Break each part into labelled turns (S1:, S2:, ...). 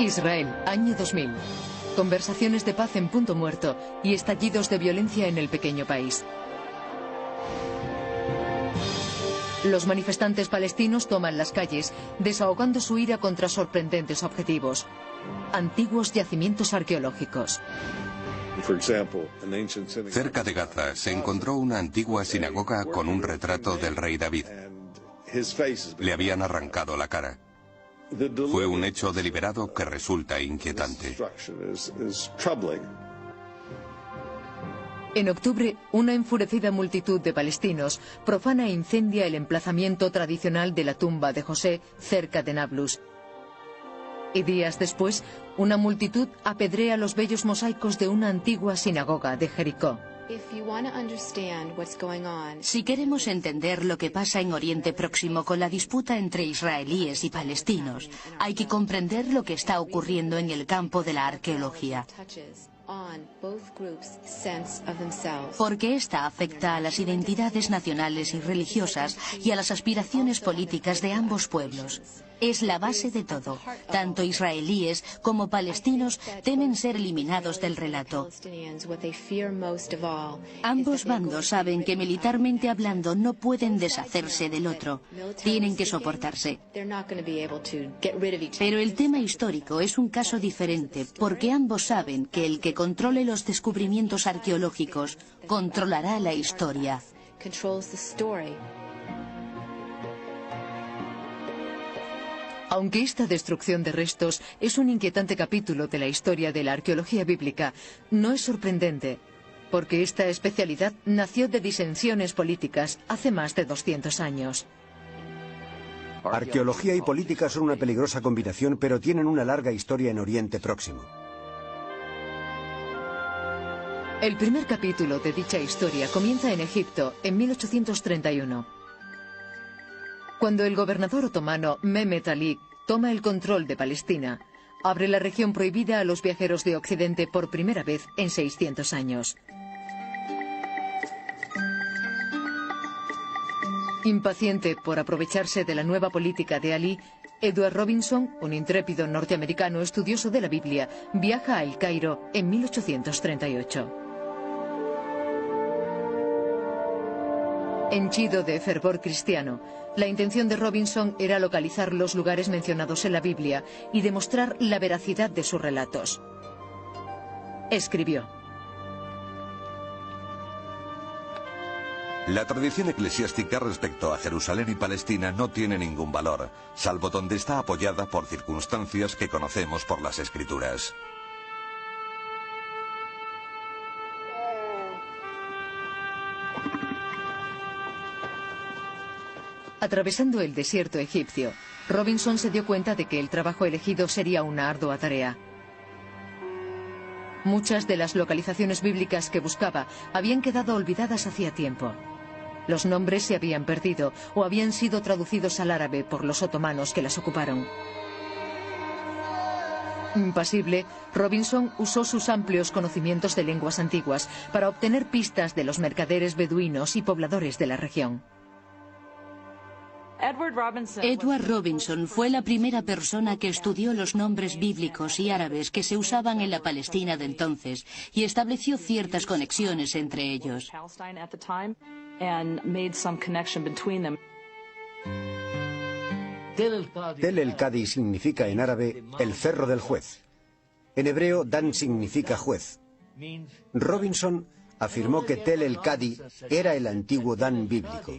S1: Israel, año 2000. Conversaciones de paz en punto muerto y estallidos de violencia en el pequeño país. Los manifestantes palestinos toman las calles, desahogando su ira contra sorprendentes objetivos. Antiguos yacimientos arqueológicos.
S2: Cerca de Gaza se encontró una antigua sinagoga con un retrato del rey David. Le habían arrancado la cara. Fue un hecho deliberado que resulta inquietante.
S1: En octubre, una enfurecida multitud de palestinos profana e incendia el emplazamiento tradicional de la tumba de José cerca de Nablus. Y días después, una multitud apedrea los bellos mosaicos de una antigua sinagoga de Jericó.
S3: Si queremos entender lo que pasa en Oriente Próximo con la disputa entre israelíes y palestinos, hay que comprender lo que está ocurriendo en el campo de la arqueología. Porque esta afecta a las identidades nacionales y religiosas y a las aspiraciones políticas de ambos pueblos. Es la base de todo. Tanto israelíes como palestinos temen ser eliminados del relato. Ambos bandos saben que militarmente hablando no pueden deshacerse del otro. Tienen que soportarse. Pero el tema histórico es un caso diferente, porque ambos saben que el que controle los descubrimientos arqueológicos controlará la historia.
S1: Aunque esta destrucción de restos es un inquietante capítulo de la historia de la arqueología bíblica, no es sorprendente, porque esta especialidad nació de disensiones políticas hace más de 200 años.
S4: Arqueología y política son una peligrosa combinación, pero tienen una larga historia en Oriente Próximo.
S1: El primer capítulo de dicha historia comienza en Egipto, en 1831. Cuando el gobernador otomano Mehmet Ali toma el control de Palestina, abre la región prohibida a los viajeros de Occidente por primera vez en 600 años. Impaciente por aprovecharse de la nueva política de Ali, Edward Robinson, un intrépido norteamericano estudioso de la Biblia, viaja a El Cairo en 1838. Henchido de fervor cristiano, la intención de Robinson era localizar los lugares mencionados en la Biblia y demostrar la veracidad de sus relatos. Escribió:
S5: La tradición eclesiástica respecto a Jerusalén y Palestina no tiene ningún valor, salvo donde está apoyada por circunstancias que conocemos por las Escrituras.
S1: Atravesando el desierto egipcio, Robinson se dio cuenta de que el trabajo elegido sería una ardua tarea. Muchas de las localizaciones bíblicas que buscaba habían quedado olvidadas hacía tiempo. Los nombres se habían perdido o habían sido traducidos al árabe por los otomanos que las ocuparon. Impasible, Robinson usó sus amplios conocimientos de lenguas antiguas para obtener pistas de los mercaderes beduinos y pobladores de la región.
S3: Edward Robinson fue la primera persona que estudió los nombres bíblicos y árabes que se usaban en la Palestina de entonces y estableció ciertas conexiones entre ellos.
S4: Tel el-Kadi significa en árabe el cerro del juez. En hebreo, Dan significa juez. Robinson afirmó que Tel el-Kadi era el antiguo Dan bíblico.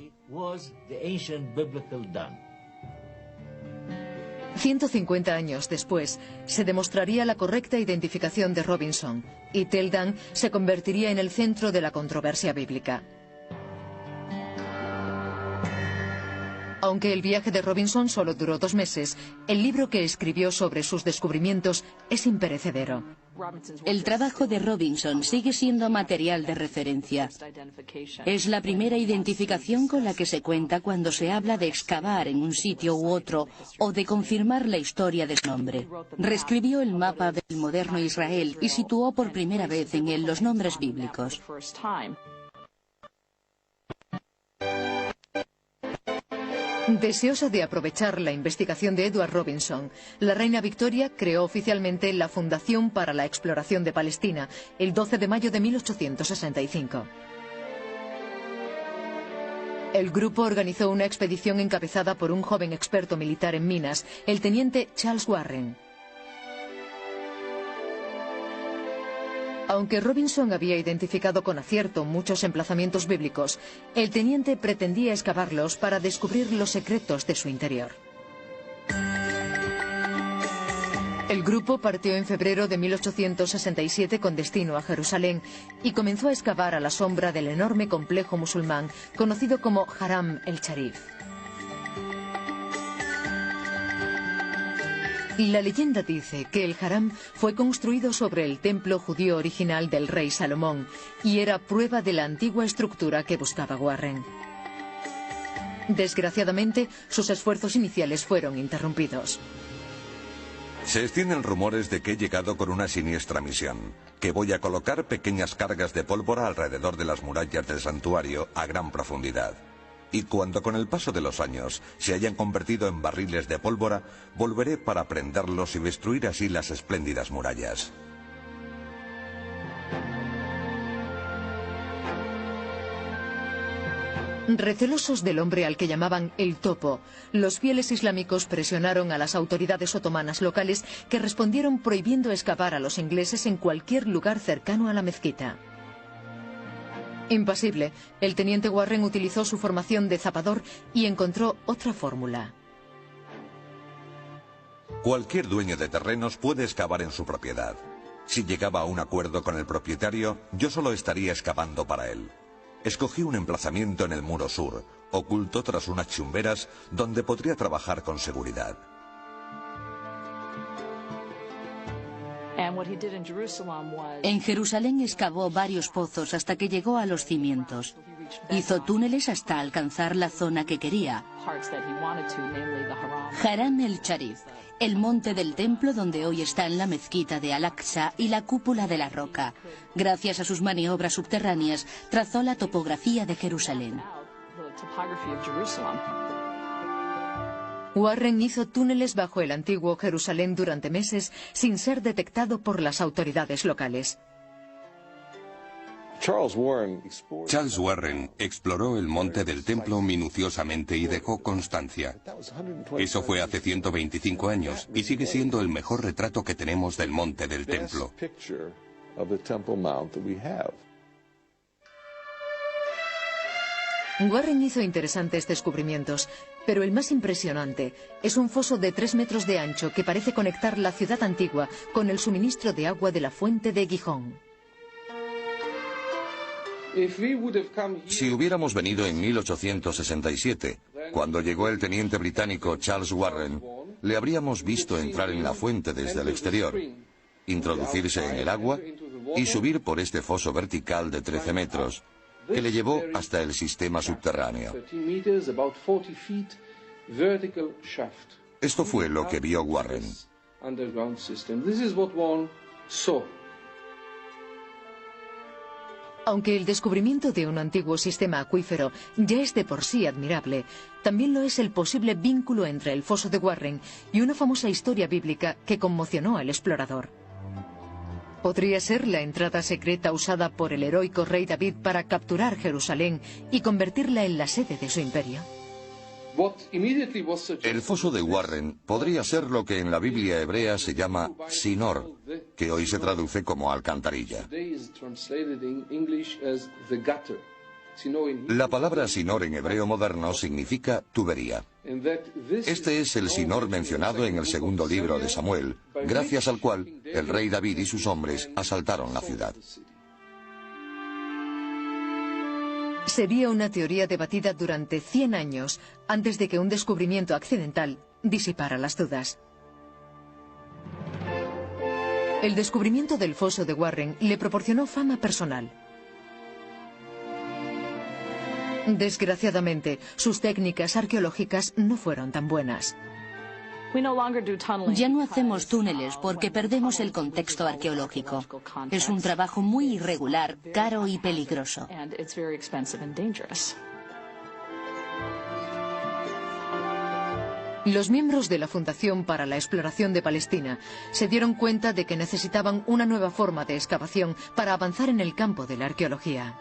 S1: 150 años después, se demostraría la correcta identificación de Robinson, y Tel Dan se convertiría en el centro de la controversia bíblica. Aunque el viaje de Robinson solo duró 2 meses, el libro que escribió sobre sus descubrimientos es imperecedero.
S3: El trabajo de Robinson sigue siendo material de referencia. Es la primera identificación con la que se cuenta cuando se habla de excavar en un sitio u otro o de confirmar la historia de su nombre. Reescribió el mapa del moderno Israel y situó por primera vez en él los nombres bíblicos.
S1: Deseosa de aprovechar la investigación de Edward Robinson, la reina Victoria creó oficialmente la Fundación para la Exploración de Palestina el 12 de mayo de 1865. El grupo organizó una expedición encabezada por un joven experto militar en minas, el teniente Charles Warren. Aunque Robinson había identificado con acierto muchos emplazamientos bíblicos, el teniente pretendía excavarlos para descubrir los secretos de su interior. El grupo partió en febrero de 1867 con destino a Jerusalén y comenzó a excavar a la sombra del enorme complejo musulmán conocido como Haram el-Sharif. La leyenda dice que el Haram fue construido sobre el templo judío original del rey Salomón y era prueba de la antigua estructura que buscaba Warren. Desgraciadamente, sus esfuerzos iniciales fueron interrumpidos.
S5: Se extienden rumores de que he llegado con una siniestra misión, que voy a colocar pequeñas cargas de pólvora alrededor de las murallas del santuario a gran profundidad. Y cuando con el paso de los años se hayan convertido en barriles de pólvora, volveré para prenderlos y destruir así las espléndidas murallas.
S1: Recelosos del hombre al que llamaban el Topo, los fieles islámicos presionaron a las autoridades otomanas locales que respondieron prohibiendo excavar a los ingleses en cualquier lugar cercano a la mezquita. Impasible, el teniente Warren utilizó su formación de zapador y encontró otra fórmula.
S5: Cualquier dueño de terrenos puede excavar en su propiedad. Si llegaba a un acuerdo con el propietario, yo solo estaría excavando para él. Escogí un emplazamiento en el muro sur, oculto tras unas chumberas, donde podría trabajar con seguridad.
S3: En Jerusalén excavó varios pozos hasta que llegó a los cimientos. Hizo túneles hasta alcanzar la zona que quería. Haram el-Sharif, el monte del templo donde hoy están la mezquita de Al-Aqsa y la cúpula de la roca. Gracias a sus maniobras subterráneas, trazó la topografía de Jerusalén.
S1: Warren hizo túneles bajo el antiguo Jerusalén durante meses sin ser detectado por las autoridades locales.
S2: Charles Warren exploró el monte del templo minuciosamente y dejó constancia. Eso fue hace 125 años y sigue siendo el mejor retrato que tenemos del monte del templo.
S1: Warren hizo interesantes descubrimientos, pero el más impresionante es un foso de 3 metros de ancho que parece conectar la ciudad antigua con el suministro de agua de la fuente de Gijón.
S5: Si hubiéramos venido en 1867, cuando llegó el teniente británico Charles Warren, le habríamos visto entrar en la fuente desde el exterior, introducirse en el agua y subir por este foso vertical de 13 metros, que le llevó hasta el sistema subterráneo. Esto fue lo que vio Warren.
S1: Aunque el descubrimiento de un antiguo sistema acuífero ya es de por sí admirable, también lo es el posible vínculo entre el foso de Warren y una famosa historia bíblica que conmocionó al explorador. ¿Podría ser la entrada secreta usada por el heroico rey David para capturar Jerusalén y convertirla en la sede de su imperio?
S5: El foso de Warren podría ser lo que en la Biblia hebrea se llama Sinor, que hoy se traduce como alcantarilla. La palabra Sinor en hebreo moderno significa tubería. Este es el Sinor mencionado en el segundo libro de Samuel, gracias al cual el rey David y sus hombres asaltaron la ciudad.
S1: Sería una teoría debatida durante 100 años antes de que un descubrimiento accidental disipara las dudas. El descubrimiento del foso de Warren le proporcionó fama personal. Desgraciadamente, sus técnicas arqueológicas no fueron tan buenas.
S3: Ya no hacemos túneles porque perdemos el contexto arqueológico. Es un trabajo muy irregular, caro y peligroso.
S1: Los miembros de la Fundación para la Exploración de Palestina se dieron cuenta de que necesitaban una nueva forma de excavación para avanzar en el campo de la arqueología.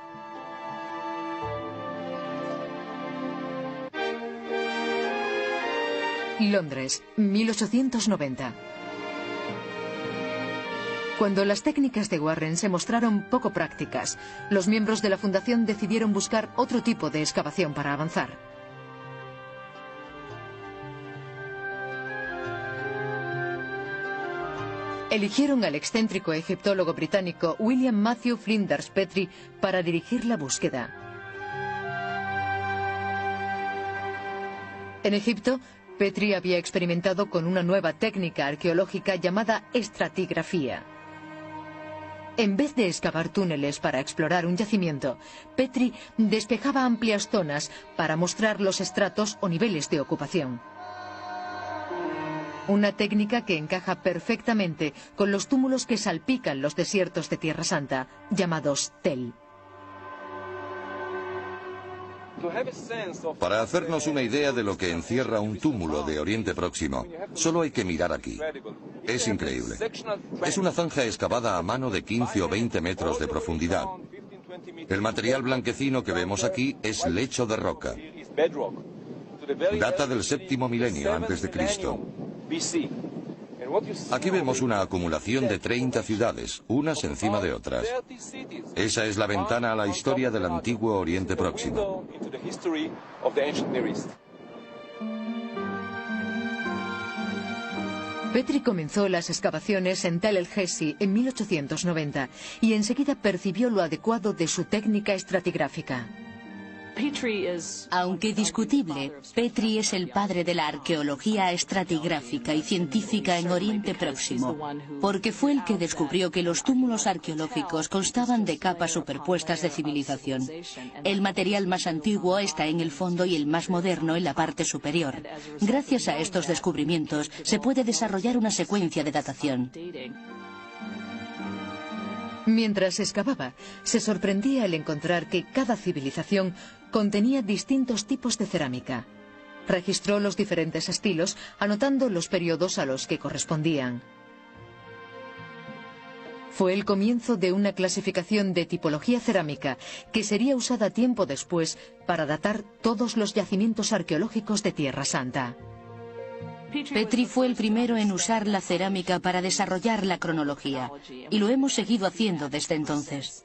S1: Londres, 1890. Cuando las técnicas de Warren se mostraron poco prácticas, los miembros de la Fundación decidieron buscar otro tipo de excavación para avanzar. Eligieron al excéntrico egiptólogo británico William Matthew Flinders Petrie para dirigir la búsqueda. En Egipto, Petrie había experimentado con una nueva técnica arqueológica llamada estratigrafía. En vez de excavar túneles para explorar un yacimiento, Petrie despejaba amplias zonas para mostrar los estratos o niveles de ocupación. Una técnica que encaja perfectamente con los túmulos que salpican los desiertos de Tierra Santa, llamados tel.
S5: Para hacernos una idea de lo que encierra un túmulo de Oriente Próximo, solo hay que mirar aquí. Es increíble. Es una zanja excavada a mano de 15 o 20 metros de profundidad. El material blanquecino que vemos aquí es lecho de roca. Data del séptimo milenio antes de Cristo. Aquí vemos una acumulación de 30 ciudades, unas encima de otras. Esa es la ventana a la historia del antiguo Oriente Próximo.
S1: Petrie comenzó las excavaciones en Tel el-Hesi en 1890 y enseguida percibió lo adecuado de su técnica estratigráfica.
S3: Aunque discutible, Petrie es el padre de la arqueología estratigráfica y científica en Oriente Próximo, porque fue el que descubrió que los túmulos arqueológicos constaban de capas superpuestas de civilización. El material más antiguo está en el fondo y el más moderno en la parte superior. Gracias a estos descubrimientos se puede desarrollar una secuencia de datación.
S1: Mientras excavaba, se sorprendía al encontrar que cada civilización contenía distintos tipos de cerámica. Registró los diferentes estilos, anotando los periodos a los que correspondían. Fue el comienzo de una clasificación de tipología cerámica que sería usada tiempo después para datar todos los yacimientos arqueológicos de Tierra Santa.
S3: Petrie fue el primero en usar la cerámica para desarrollar la cronología, y lo hemos seguido haciendo desde entonces.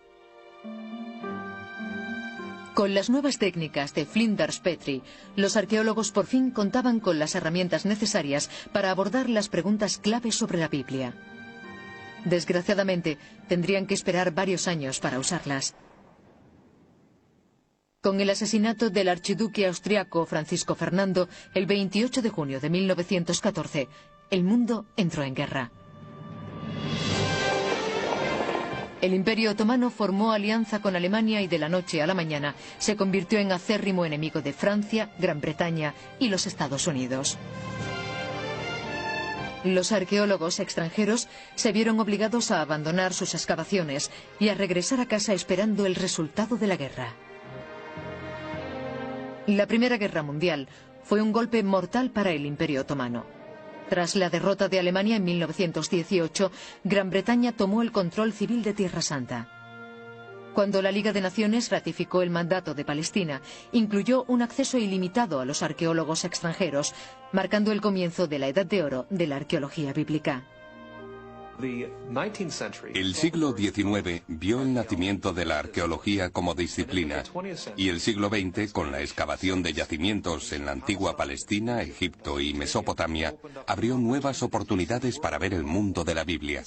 S1: Con las nuevas técnicas de Flinders Petrie, los arqueólogos por fin contaban con las herramientas necesarias para abordar las preguntas clave sobre la Biblia. Desgraciadamente, tendrían que esperar varios años para usarlas. Con el asesinato del archiduque austriaco Francisco Fernando, el 28 de junio de 1914, el mundo entró en guerra. El Imperio Otomano formó alianza con Alemania y de la noche a la mañana se convirtió en acérrimo enemigo de Francia, Gran Bretaña y los Estados Unidos. Los arqueólogos extranjeros se vieron obligados a abandonar sus excavaciones y a regresar a casa esperando el resultado de la guerra. La Primera Guerra Mundial fue un golpe mortal para el Imperio Otomano. Tras la derrota de Alemania en 1918, Gran Bretaña tomó el control civil de Tierra Santa. Cuando la Liga de Naciones ratificó el mandato de Palestina, incluyó un acceso ilimitado a los arqueólogos extranjeros, marcando el comienzo de la Edad de Oro de la arqueología bíblica.
S2: El siglo XIX vio el nacimiento de la arqueología como disciplina y el siglo XX, con la excavación de yacimientos en la antigua Palestina, Egipto y Mesopotamia, abrió nuevas oportunidades para ver el mundo de la Biblia.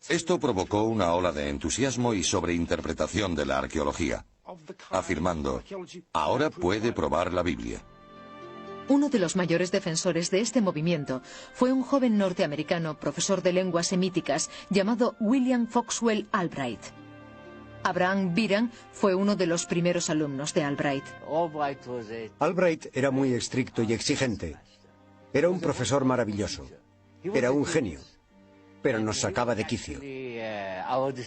S5: Esto provocó una ola de entusiasmo y sobreinterpretación de la arqueología, afirmando, ahora puede probar la Biblia.
S1: Uno de los mayores defensores de este movimiento fue un joven norteamericano, profesor de lenguas semíticas, llamado William Foxwell Albright. Abraham Biran fue uno de los primeros alumnos de Albright.
S4: Albright era muy estricto y exigente. Era un profesor maravilloso. Era un genio. Pero nos sacaba de quicio.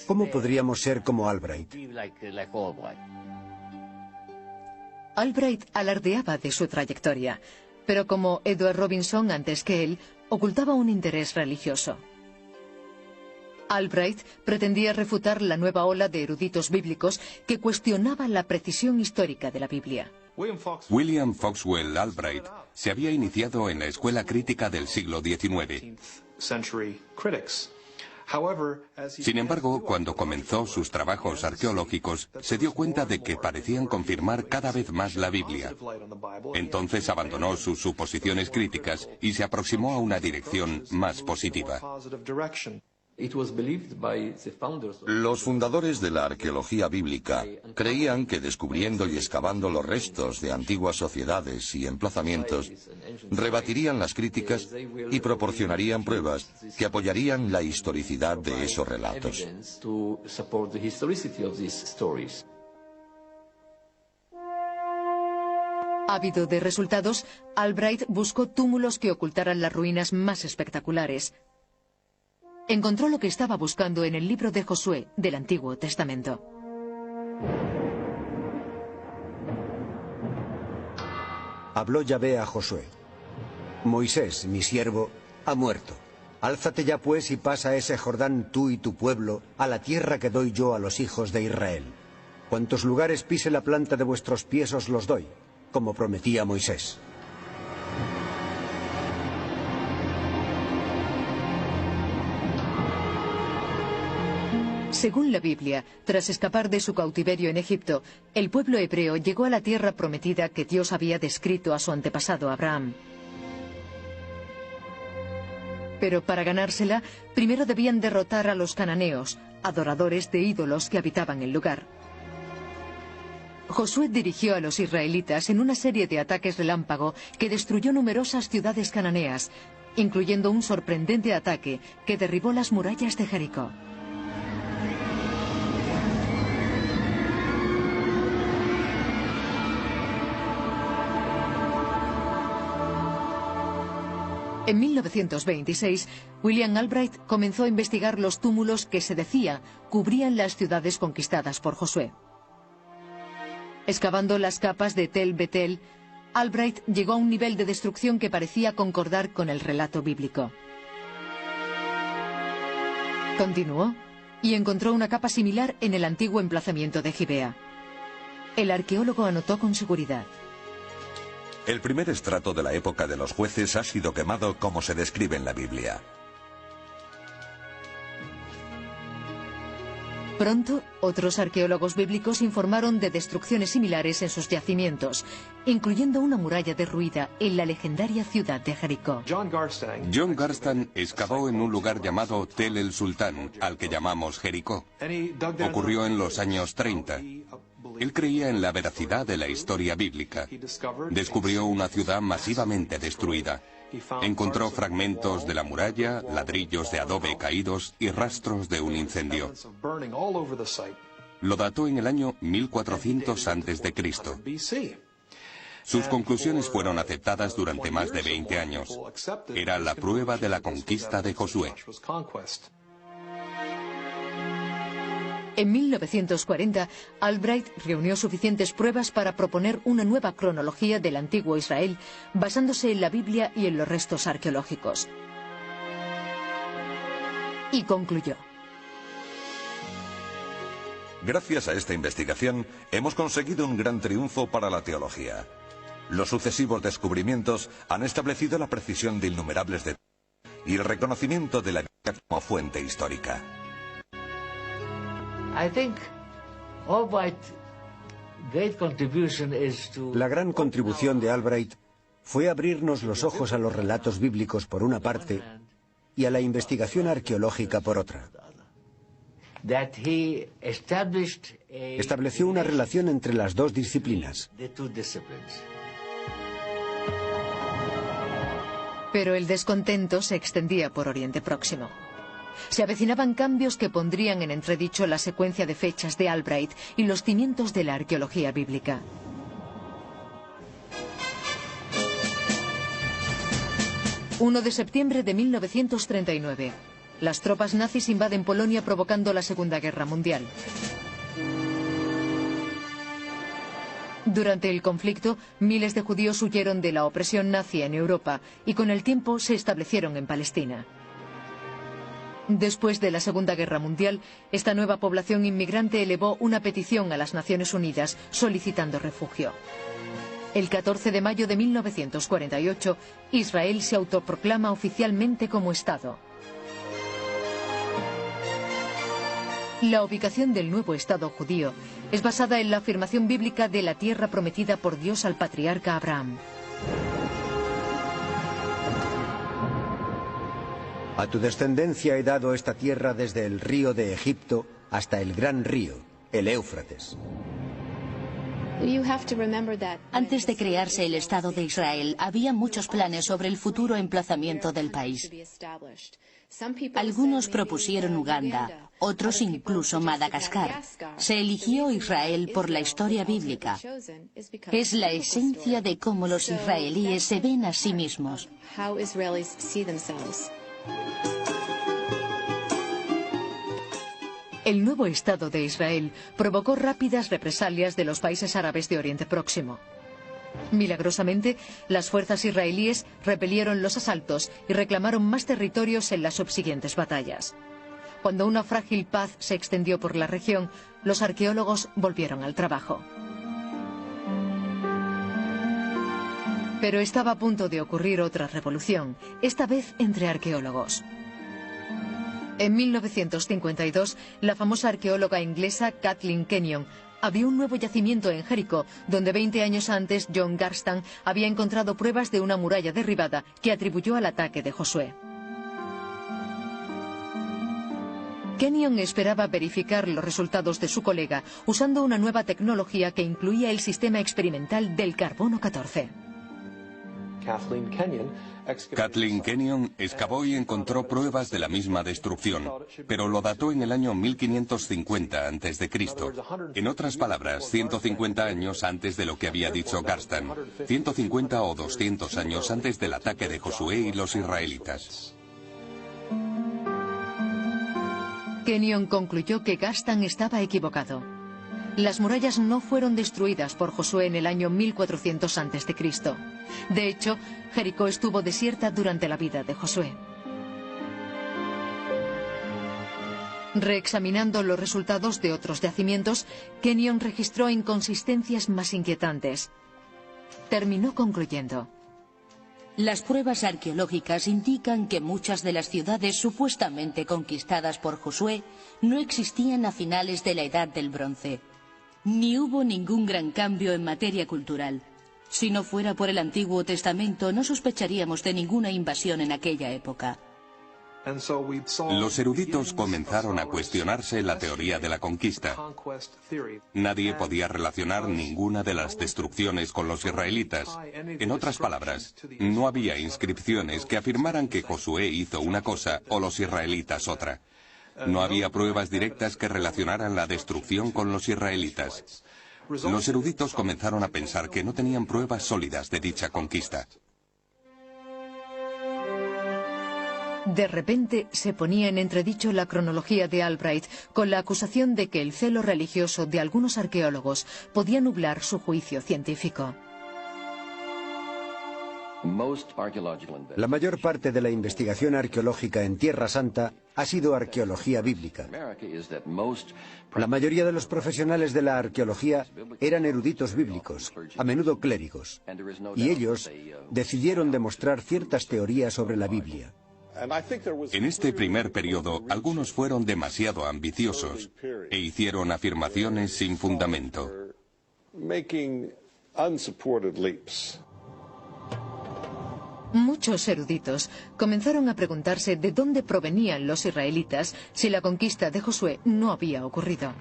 S4: ¿Cómo podríamos ser como Albright?
S1: Albright alardeaba de su trayectoria, pero como Edward Robinson antes que él, ocultaba un interés religioso. Albright pretendía refutar la nueva ola de eruditos bíblicos que cuestionaba la precisión histórica de la Biblia.
S2: William Foxwell Albright se había iniciado en la escuela crítica del siglo XIX. Sin embargo, cuando comenzó sus trabajos arqueológicos, se dio cuenta de que parecían confirmar cada vez más la Biblia. Entonces abandonó sus suposiciones críticas y se aproximó a una dirección más positiva.
S5: Los fundadores de la arqueología bíblica creían que descubriendo y excavando los restos de antiguas sociedades y emplazamientos, rebatirían las críticas y proporcionarían pruebas que apoyarían la historicidad de esos relatos.
S1: Ávido de resultados, Albright buscó túmulos que ocultaran las ruinas más espectaculares. Encontró lo que estaba buscando en el libro de Josué del Antiguo Testamento.
S4: Habló Yahvé a Josué: Moisés, mi siervo, ha muerto. Álzate ya pues y pasa ese Jordán tú y tu pueblo a la tierra que doy yo a los hijos de Israel. Cuantos lugares pise la planta de vuestros pies os los doy, como prometía Moisés.
S1: Según la Biblia, tras escapar de su cautiverio en Egipto, el pueblo hebreo llegó a la tierra prometida que Dios había descrito a su antepasado Abraham. Pero para ganársela, primero debían derrotar a los cananeos, adoradores de ídolos que habitaban el lugar. Josué dirigió a los israelitas en una serie de ataques relámpago que destruyó numerosas ciudades cananeas, incluyendo un sorprendente ataque que derribó las murallas de Jericó. En 1926, William Albright comenzó a investigar los túmulos que se decía cubrían las ciudades conquistadas por Josué. Excavando las capas de Tel Betel, Albright llegó a un nivel de destrucción que parecía concordar con el relato bíblico. Continuó y encontró una capa similar en el antiguo emplazamiento de Gibea. El arqueólogo anotó con seguridad:
S5: el primer estrato de la época de los jueces ha sido quemado como se describe en la Biblia.
S1: Pronto, otros arqueólogos bíblicos informaron de destrucciones similares en sus yacimientos, incluyendo una muralla derruida en la legendaria ciudad de Jericó.
S2: John Garstan excavó en un lugar llamado Tel el Sultán, al que llamamos Jericó. Ocurrió en los años 30. Él creía en la veracidad de la historia bíblica. Descubrió una ciudad masivamente destruida. Encontró fragmentos de la muralla, ladrillos de adobe caídos y rastros de un incendio. Lo dató en el año 1400 a.C. Sus conclusiones fueron aceptadas durante más de 20 años. Era la prueba de la conquista de Josué.
S1: En 1940, Albright reunió suficientes pruebas para proponer una nueva cronología del antiguo Israel, basándose en la Biblia y en los restos arqueológicos. Y concluyó:
S5: gracias a esta investigación, hemos conseguido un gran triunfo para la teología. Los sucesivos descubrimientos han establecido la precisión de innumerables detalles y el reconocimiento de la Biblia como fuente histórica.
S4: La gran contribución de Albright fue abrirnos los ojos a los relatos bíblicos por una parte y a la investigación arqueológica por otra. Estableció una relación entre las dos disciplinas.
S1: Pero el descontento se extendía por Oriente Próximo. Se avecinaban cambios que pondrían en entredicho la secuencia de fechas de Albright y los cimientos de la arqueología bíblica. El 1 de septiembre de 1939. Las tropas nazis invaden Polonia provocando la Segunda Guerra Mundial. Durante el conflicto, miles de judíos huyeron de la opresión nazi en Europa y con el tiempo se establecieron en Palestina. Después de la Segunda Guerra Mundial, esta nueva población inmigrante elevó una petición a las Naciones Unidas solicitando refugio. El 14 de mayo de 1948, Israel se autoproclama oficialmente como Estado. La ubicación del nuevo Estado judío es basada en la afirmación bíblica de la tierra prometida por Dios al patriarca Abraham.
S4: A tu descendencia he dado esta tierra desde el río de Egipto hasta el gran río, el Éufrates.
S3: Antes de crearse el Estado de Israel, había muchos planes sobre el futuro emplazamiento del país. Algunos propusieron Uganda, otros incluso Madagascar. Se eligió Israel por la historia bíblica. Es la esencia de cómo los israelíes se ven a sí mismos.
S1: El nuevo Estado de Israel provocó rápidas represalias de los países árabes de Oriente Próximo. Milagrosamente, las fuerzas israelíes repelieron los asaltos y reclamaron más territorios en las subsiguientes batallas. Cuando una frágil paz se extendió por la región, los arqueólogos volvieron al trabajo. Pero estaba a punto de ocurrir otra revolución, esta vez entre arqueólogos. En 1952, la famosa arqueóloga inglesa Kathleen Kenyon abrió un nuevo yacimiento en Jericó, donde 20 años antes John Garstan había encontrado pruebas de una muralla derribada que atribuyó al ataque de Josué. Kenyon esperaba verificar los resultados de su colega usando una nueva tecnología que incluía el sistema experimental del carbono 14.
S2: Kathleen Kenyon excavó y encontró pruebas de la misma destrucción, pero lo dató en el año 1550 a.C. En otras palabras, 150 años antes de lo que había dicho Garstan, 150 o 200 años antes del ataque de Josué y los israelitas.
S1: Kenyon concluyó que Garstan estaba equivocado. Las murallas no fueron destruidas por Josué en el año 1400 a.C. De hecho, Jericó estuvo desierta durante la vida de Josué. Reexaminando los resultados de otros yacimientos, Kenyon registró inconsistencias más inquietantes. Terminó concluyendo:
S3: las pruebas arqueológicas indican que muchas de las ciudades supuestamente conquistadas por Josué no existían a finales de la Edad del Bronce. Ni hubo ningún gran cambio en materia cultural. Si no fuera por el Antiguo Testamento, no sospecharíamos de ninguna invasión en aquella época.
S2: Los eruditos comenzaron a cuestionarse la teoría de la conquista. Nadie podía relacionar ninguna de las destrucciones con los israelitas. En otras palabras, no había inscripciones que afirmaran que Josué hizo una cosa o los israelitas otra. No había pruebas directas que relacionaran la destrucción con los israelitas. Los eruditos comenzaron a pensar que no tenían pruebas sólidas de dicha conquista.
S1: De repente se ponía en entredicho la cronología de Albright con la acusación de que el celo religioso de algunos arqueólogos podía nublar su juicio científico.
S4: La mayor parte de la investigación arqueológica en Tierra Santa ha sido arqueología bíblica. La mayoría de los profesionales de la arqueología eran eruditos bíblicos, a menudo clérigos, y ellos decidieron demostrar ciertas teorías sobre la Biblia.
S2: En este primer periodo, algunos fueron demasiado ambiciosos e hicieron afirmaciones sin fundamento.
S1: Muchos eruditos comenzaron a preguntarse de dónde provenían los israelitas si la conquista de Josué no había ocurrido.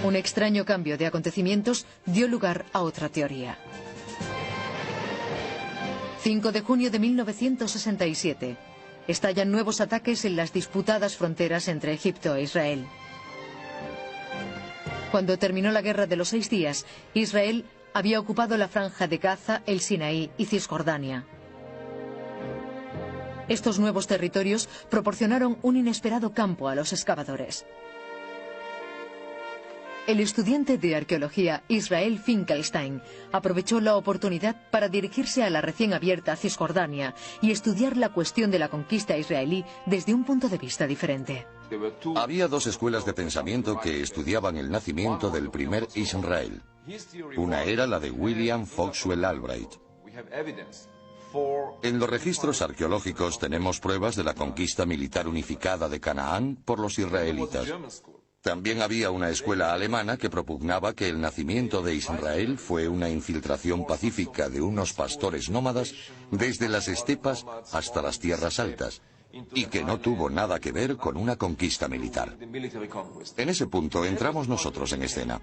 S1: Un extraño cambio de acontecimientos dio lugar a otra teoría. 5 de junio de 1967. Estallan nuevos ataques en las disputadas fronteras entre Egipto e Israel. Cuando terminó la Guerra de los 6 días, Israel había ocupado la franja de Gaza, el Sinaí y Cisjordania. Estos nuevos territorios proporcionaron un inesperado campo a los excavadores. El estudiante de arqueología Israel Finkelstein aprovechó la oportunidad para dirigirse a la recién abierta Cisjordania y estudiar la cuestión de la conquista israelí desde un punto de vista diferente.
S5: Había dos escuelas de pensamiento que estudiaban el nacimiento del primer Israel. Una era la de William Foxwell Albright. En los registros arqueológicos tenemos pruebas de la conquista militar unificada de Canaán por los israelitas. También había una escuela alemana que propugnaba que el nacimiento de Israel fue una infiltración pacífica de unos pastores nómadas desde las estepas hasta las tierras altas, y que no tuvo nada que ver con una conquista militar. En ese punto entramos nosotros en escena.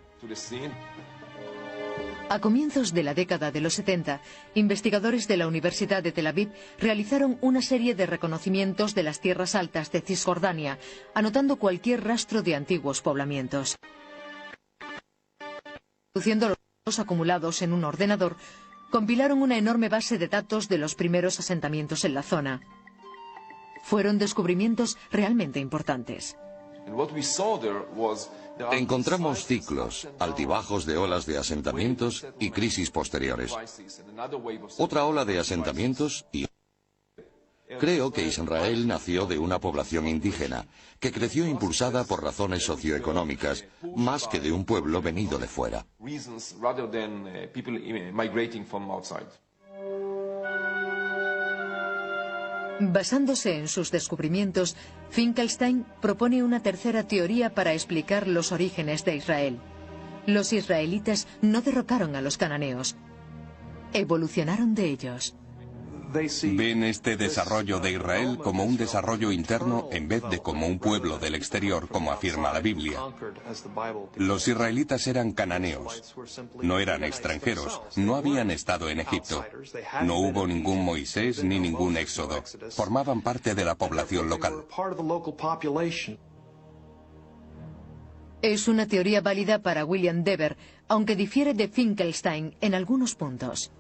S1: A comienzos de la década de los 70, investigadores de la Universidad de Tel Aviv realizaron una serie de reconocimientos de las tierras altas de Cisjordania, anotando cualquier rastro de antiguos poblamientos. Reduciendo los datos acumulados en un ordenador, compilaron una enorme base de datos de los primeros asentamientos en la zona. Fueron descubrimientos realmente importantes.
S5: Encontramos ciclos, altibajos de olas de asentamientos y crisis posteriores. Otra ola de asentamientos y... Creo que Israel nació de una población indígena, que creció impulsada por razones socioeconómicas, más que de un pueblo venido de fuera.
S1: Basándose en sus descubrimientos, Finkelstein propone una tercera teoría para explicar los orígenes de Israel. Los israelitas no derrocaron a los cananeos, evolucionaron de ellos.
S2: Ven este desarrollo de Israel como un desarrollo interno en vez de como un pueblo del exterior, como afirma la Biblia. Los israelitas eran cananeos, no eran extranjeros, no habían estado en Egipto. No hubo ningún Moisés ni ningún éxodo, formaban parte de la población local.
S1: Es una teoría válida para William Dever, aunque difiere de Finkelstein en algunos puntos.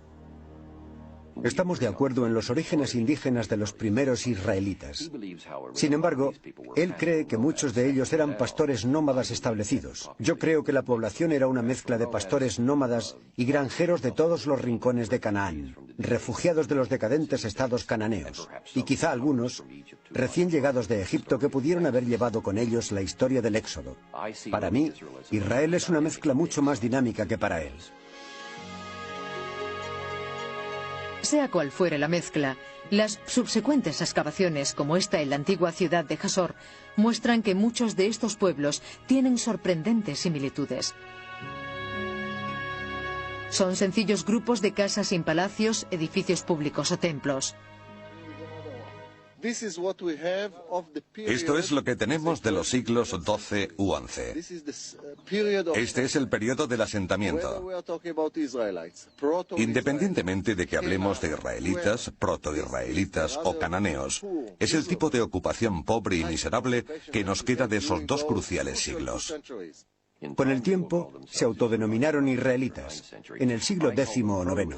S4: Estamos de acuerdo en los orígenes indígenas de los primeros israelitas. Sin embargo, él cree que muchos de ellos eran pastores nómadas establecidos. Yo creo que la población era una mezcla de pastores nómadas y granjeros de todos los rincones de Canaán, refugiados de los decadentes estados cananeos, y quizá algunos recién llegados de Egipto que pudieron haber llevado con ellos la historia del Éxodo. Para mí, Israel es una mezcla mucho más dinámica que para él.
S1: Sea cual fuere la mezcla, las subsecuentes excavaciones, como esta en la antigua ciudad de Jasor, muestran que muchos de estos pueblos tienen sorprendentes similitudes. Son sencillos grupos de casas sin palacios, edificios públicos o templos.
S5: Esto es lo que tenemos de los siglos XII u XI. Este es el periodo del asentamiento. Independientemente de que hablemos de israelitas, proto-israelitas o cananeos, es el tipo de ocupación pobre y miserable que nos queda de esos dos cruciales siglos.
S4: Con el tiempo, se autodenominaron israelitas, en el siglo X o IX.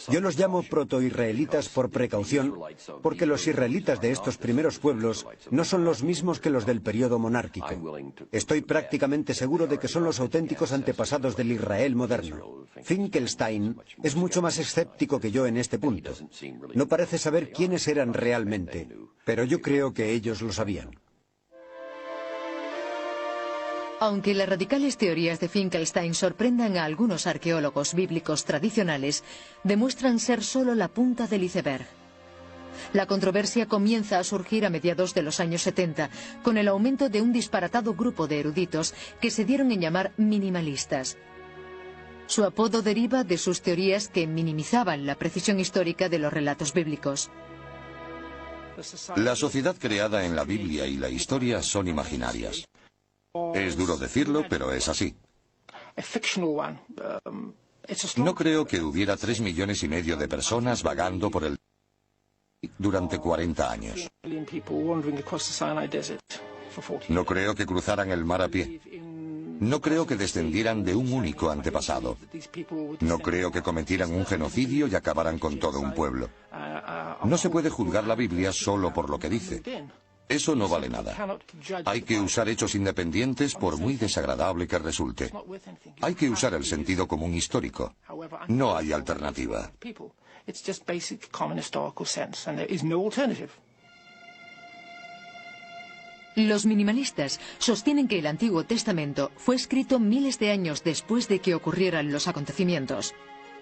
S4: Yo los llamo proto-israelitas por precaución, porque los israelitas de estos primeros pueblos no son los mismos que los del periodo monárquico. Estoy prácticamente seguro de que son los auténticos antepasados del Israel moderno. Finkelstein es mucho más escéptico que yo en este punto. No parece saber quiénes eran realmente, pero yo creo que ellos lo sabían.
S1: Aunque las radicales teorías de Finkelstein sorprendan a algunos arqueólogos bíblicos tradicionales, demuestran ser solo la punta del iceberg. La controversia comienza a surgir a mediados de los años 70, con el aumento de un disparatado grupo de eruditos que se dieron en llamar minimalistas. Su apodo deriva de sus teorías que minimizaban la precisión histórica de los relatos bíblicos.
S5: La sociedad creada en la Biblia y la historia son imaginarias. Es duro decirlo, pero es así. No creo que hubiera 3,5 millones de personas vagando por el durante 40 años. No creo que cruzaran el mar a pie. No creo que descendieran de un único antepasado. No creo que cometieran un genocidio y acabaran con todo un pueblo. No se puede juzgar la Biblia solo por lo que dice. Eso no vale nada. Hay que usar hechos independientes por muy desagradable que resulte. Hay que usar el sentido común histórico. No hay alternativa.
S1: Los minimalistas sostienen que el Antiguo Testamento fue escrito miles de años después de que ocurrieran los acontecimientos.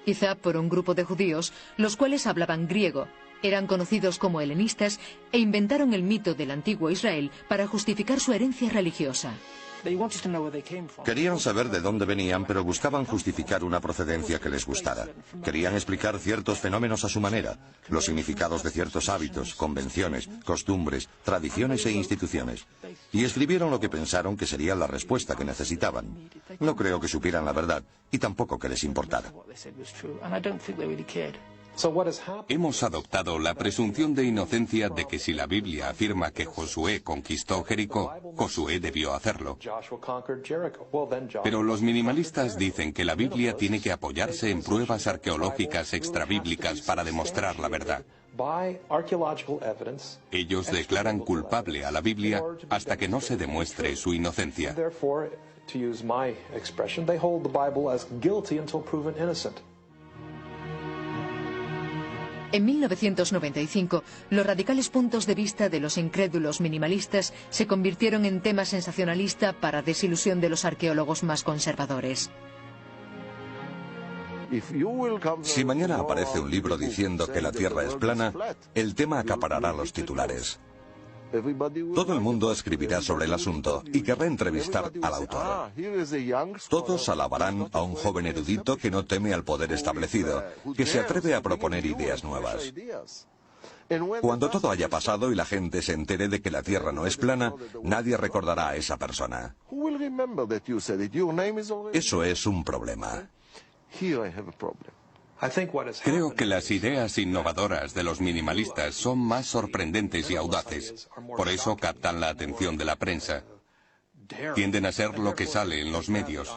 S1: Quizá por un grupo de judíos, los cuales hablaban griego, eran conocidos como helenistas e inventaron el mito del antiguo Israel para justificar su herencia religiosa.
S5: Querían saber de dónde venían, pero buscaban justificar una procedencia que les gustara. Querían explicar ciertos fenómenos a su manera, los significados de ciertos hábitos, convenciones, costumbres, tradiciones e instituciones. Y escribieron lo que pensaron que sería la respuesta que necesitaban. No creo que supieran la verdad, y tampoco que les importara.
S2: Hemos adoptado la presunción de inocencia de que si la Biblia afirma que Josué conquistó Jericó, Josué debió hacerlo. Pero los minimalistas dicen que la Biblia tiene que apoyarse en pruebas arqueológicas extrabíblicas para demostrar la verdad. Ellos declaran culpable a la Biblia hasta que no se demuestre su inocencia.
S1: En 1995, los radicales puntos de vista de los incrédulos minimalistas se convirtieron en tema sensacionalista para desilusión de los arqueólogos más conservadores.
S5: Si mañana aparece un libro diciendo que la Tierra es plana, el tema acaparará los titulares. Todo el mundo escribirá sobre el asunto y querrá entrevistar al autor. Todos alabarán a un joven erudito que no teme al poder establecido, que se atreve a proponer ideas nuevas. Cuando todo haya pasado y la gente se entere de que la Tierra no es plana, nadie recordará a esa persona. Eso es un problema.
S2: Creo que las ideas innovadoras de los minimalistas son más sorprendentes y audaces. Por eso captan la atención de la prensa. Tienden a ser lo que sale en los medios.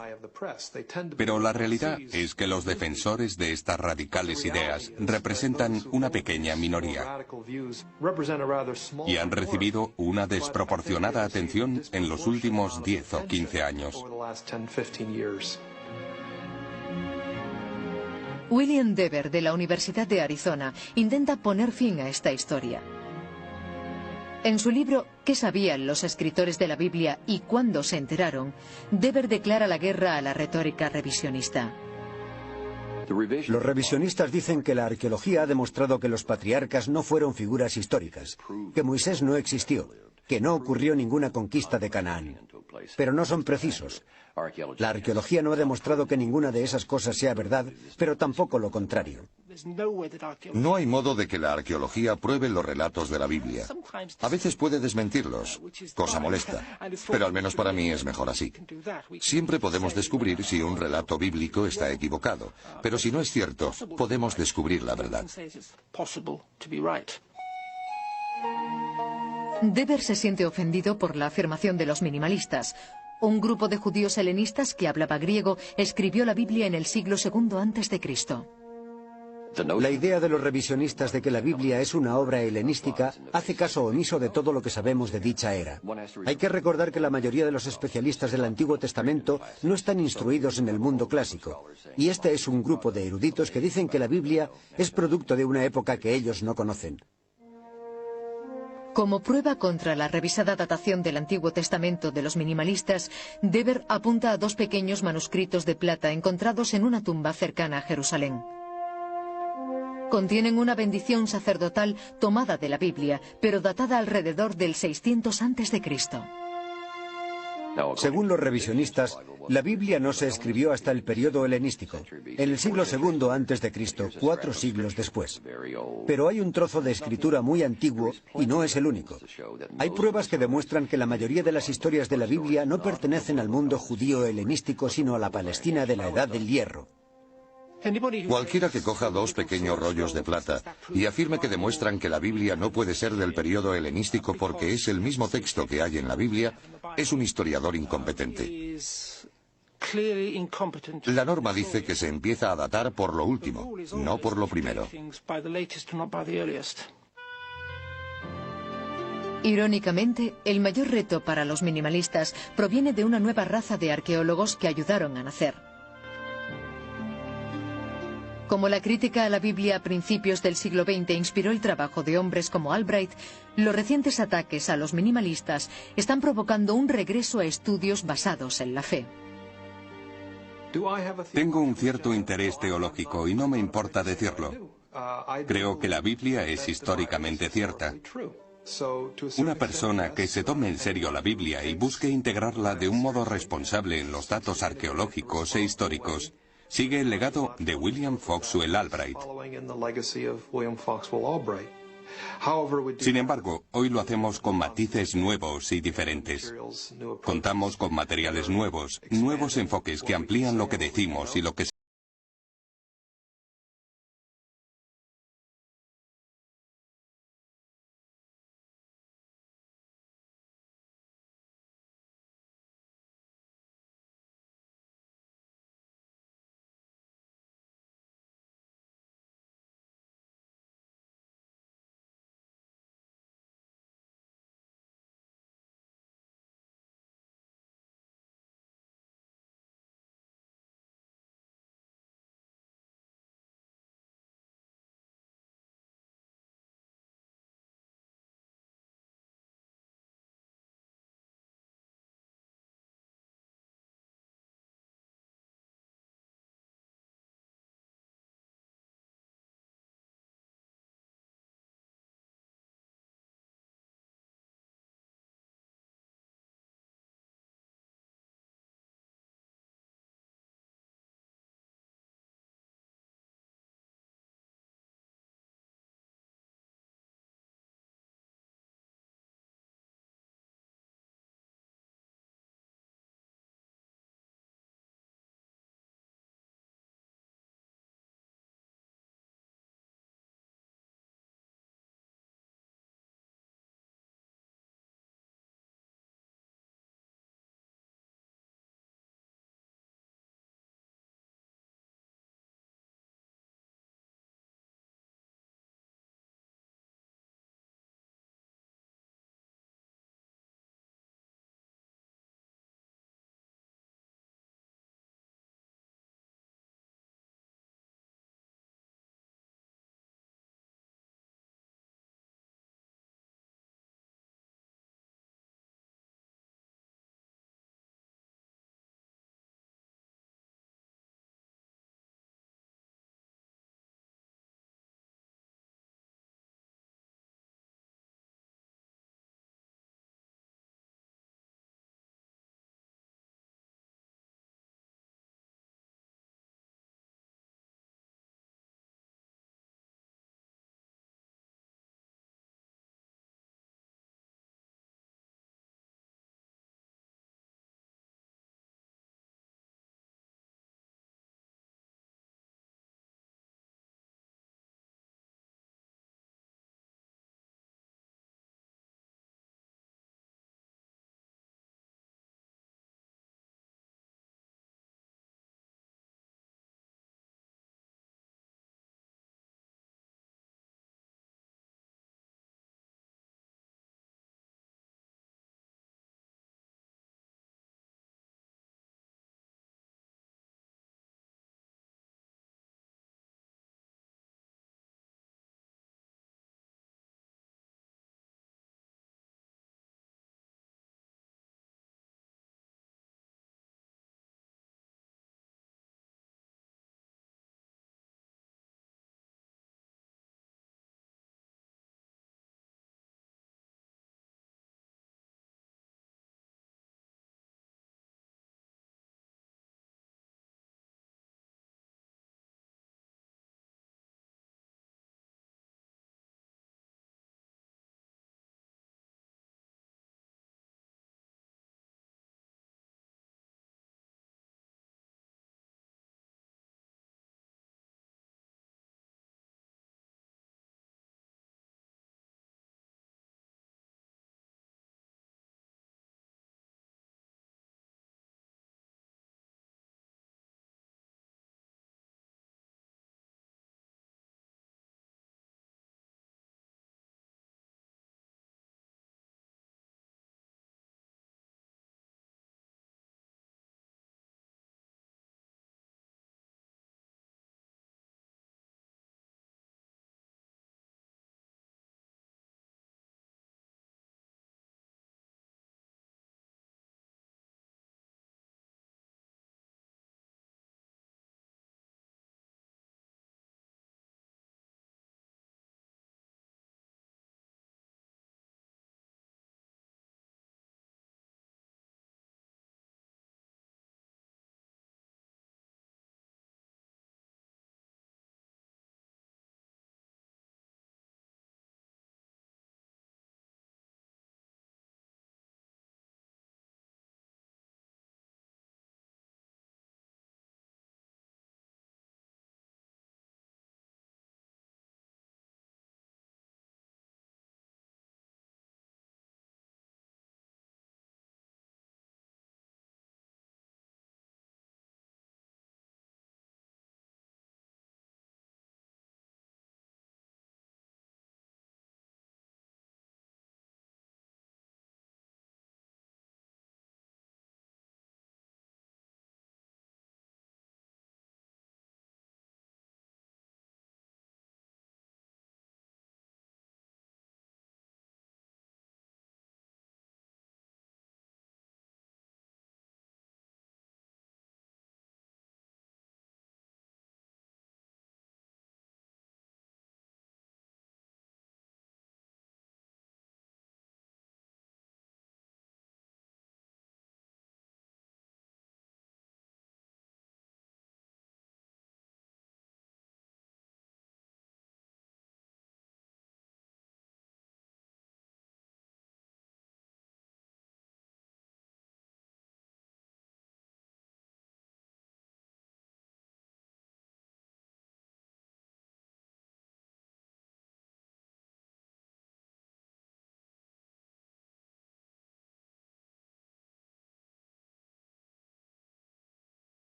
S2: Pero la realidad es que los defensores de estas radicales ideas representan una pequeña minoría y han recibido una desproporcionada atención en los últimos 10 o 15 años.
S1: William Dever, de la Universidad de Arizona, intenta poner fin a esta historia. En su libro ¿Qué sabían los escritores de la Biblia y cuándo se enteraron?, Dever declara la guerra a la retórica revisionista.
S4: Los revisionistas dicen que la arqueología ha demostrado que los patriarcas no fueron figuras históricas, que Moisés no existió, que no ocurrió ninguna conquista de Canaán. Pero no son precisos. La arqueología no ha demostrado que ninguna de esas cosas sea verdad, pero tampoco lo contrario.
S5: No hay modo de que la arqueología pruebe los relatos de la Biblia. A veces puede desmentirlos, cosa molesta, pero al menos para mí es mejor así. Siempre podemos descubrir si un relato bíblico está equivocado, pero si no es cierto, podemos descubrir la verdad.
S1: Dever se siente ofendido por la afirmación de los minimalistas. Un grupo de judíos helenistas que hablaba griego escribió la Biblia en el siglo II a.C.
S4: La idea de los revisionistas de que la Biblia es una obra helenística hace caso omiso de todo lo que sabemos de dicha era. Hay que recordar que la mayoría de los especialistas del Antiguo Testamento no están instruidos en el mundo clásico, y este es un grupo de eruditos que dicen que la Biblia es producto de una época que ellos no conocen.
S1: Como prueba contra la revisada datación del Antiguo Testamento de los minimalistas, Dever apunta a dos pequeños manuscritos de plata encontrados en una tumba cercana a Jerusalén. Contienen una bendición sacerdotal tomada de la Biblia, pero datada alrededor del 600 a.C.
S4: Según los revisionistas, la Biblia no se escribió hasta el periodo helenístico, en el siglo II a.C., 4 siglos después. Pero hay un trozo de escritura muy antiguo y no es el único. Hay pruebas que demuestran que la mayoría de las historias de la Biblia no pertenecen al mundo judío helenístico, sino a la Palestina de la Edad del Hierro.
S5: Cualquiera que coja dos pequeños rollos de plata y afirme que demuestran que la Biblia no puede ser del periodo helenístico porque es el mismo texto que hay en la Biblia, es un historiador incompetente. La norma dice que se empieza a datar por lo último, no por lo primero.
S1: Irónicamente, el mayor reto para los minimalistas proviene de una nueva raza de arqueólogos que ayudaron a nacer. Como la crítica a la Biblia a principios del siglo XX inspiró el trabajo de hombres como Albright, los recientes ataques a los minimalistas están provocando un regreso a estudios basados en la fe.
S2: Tengo un cierto interés teológico y no me importa decirlo. Creo que la Biblia es históricamente cierta. Una persona que se tome en serio la Biblia y busque integrarla de un modo responsable en los datos arqueológicos e históricos, sigue el legado de William Foxwell Albright. Sin embargo, hoy lo hacemos con matices nuevos y diferentes. Contamos con materiales nuevos, nuevos enfoques que amplían lo que decimos y lo que